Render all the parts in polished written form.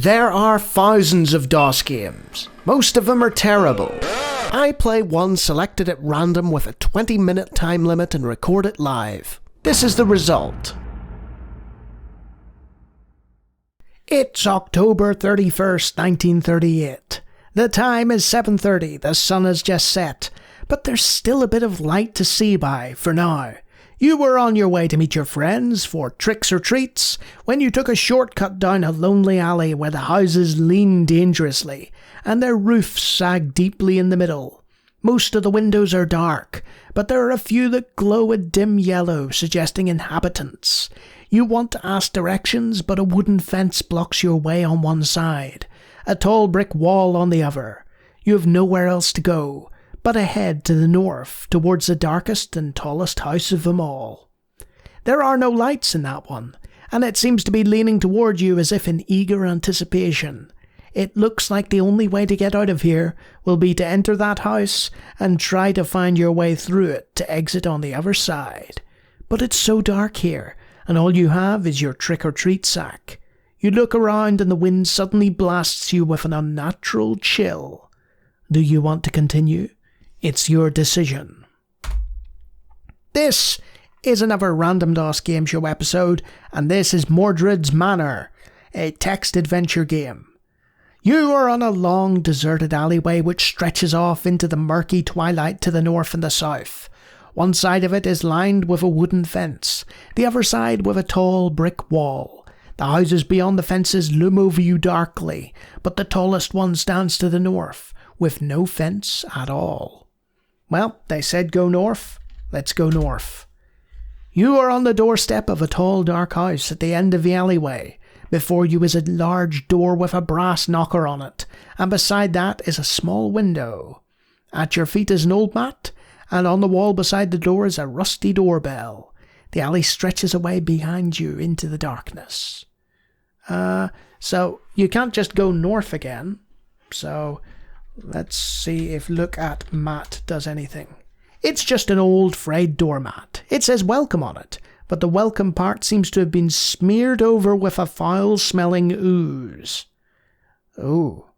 There are thousands of DOS games. Most of them are terrible. I play one selected at random with a 20-minute time limit and record it live. This is the result. It's October 31st, 1938. The time is 7:30, the sun has just set, but there's still a bit of light to see by for now. You were on your way to meet your friends for tricks or treats when you took a shortcut down a lonely alley where the houses lean dangerously and their roofs sag deeply in the middle. Most of the windows are dark, but there are a few that glow a dim yellow, suggesting inhabitants. You want to ask directions, but a wooden fence blocks your way on one side, a tall brick wall on the other. You have nowhere else to go but ahead to the north, towards the darkest and tallest house of them all. There are no lights in that one, and it seems to be leaning toward you as if in eager anticipation. It looks like the only way to get out of here will be to enter that house and try to find your way through it to exit on the other side. But it's so dark here, and all you have is your trick-or-treat sack. You look around and the wind suddenly blasts you with an unnatural chill. Do you want to continue? It's your decision. This is another Random DOS Game Show episode, and this is Mordred's Manor, a text adventure game. You are on a long, deserted alleyway which stretches off into the murky twilight to the north and the south. One side of it is lined with a wooden fence, the other side with a tall brick wall. The houses beyond the fences loom over you darkly, but the tallest one stands to the north, with no fence at all. Well, they said go north. Let's go north. You are on the doorstep of a tall dark house at the end of the alleyway. Before you is a large door with a brass knocker on it, and beside that is a small window. At your feet is an old mat, and on the wall beside the door is a rusty doorbell. The alley stretches away behind you into the darkness. So you can't just go north again. So let's see if look at mat does anything. It's just an old frayed doormat. It says welcome on it, but the welcome part seems to have been smeared over with a foul-smelling ooze. Oh.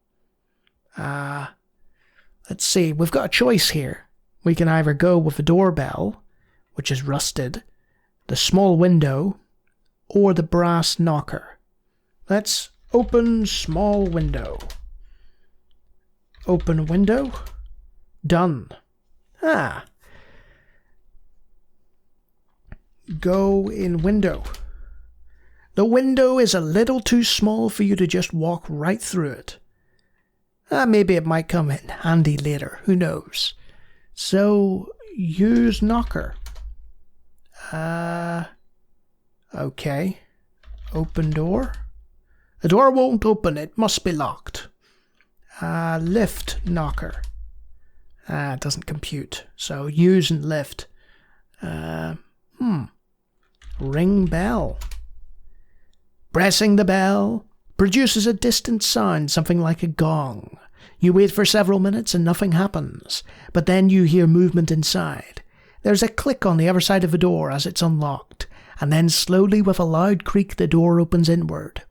Let's see, we've got a choice here. We can either go with the doorbell, which is rusted, the small window, or the brass knocker. Let's open small window. Open window. Done. Go in window. The window is a little too small for you to just walk right through it. Maybe it might come in handy later, who knows. So, use knocker. Okay. Open door. The door won't open, it must be locked. Lift knocker. It doesn't compute, so use and lift. Ring bell. Pressing the bell produces a distant sound, something like a gong. You wait for several minutes and nothing happens, but then you hear movement inside. There's a click on the other side of the door as it's unlocked, and then slowly with a loud creak the door opens inward.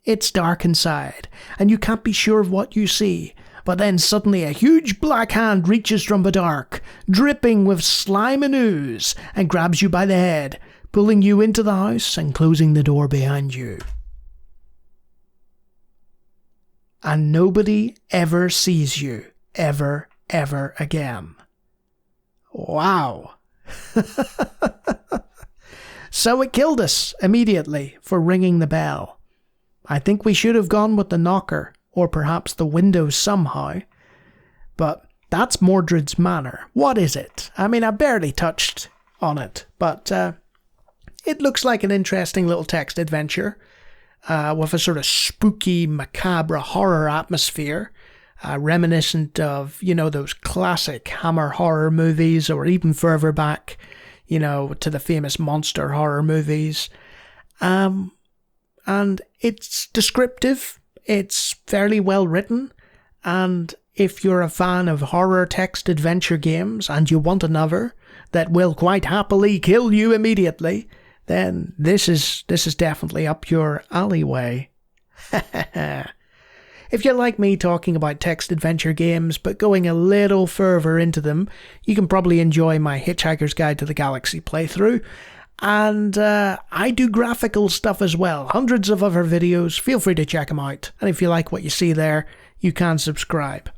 It's dark inside, and you can't be sure of what you see, but then suddenly a huge black hand reaches from the dark, dripping with slime and ooze, and grabs you by the head, pulling you into the house and closing the door behind you. And nobody ever sees you, ever again. Wow. So it killed us immediately for ringing the bell. I think we should have gone with the knocker, or perhaps the window somehow. But that's Mordred's Manor. What is it? I mean, I barely touched on it, but it looks like an interesting little text adventure with a sort of spooky, macabre horror atmosphere, reminiscent of, those classic Hammer horror movies, or even further back, to the famous monster horror movies. And it's descriptive, it's fairly well written, and if you're a fan of horror text adventure games and you want another that will quite happily kill you immediately, then this is definitely up your alleyway. If you like me talking about text adventure games but going a little further into them, you can probably enjoy my Hitchhiker's Guide to the Galaxy playthrough. And I do graphical stuff as well. Hundreds of other videos. Feel free to check them out. And if you like what you see there, you can subscribe.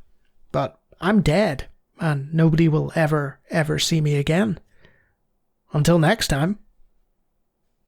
But I'm dead, and nobody will ever see me again. Until next time.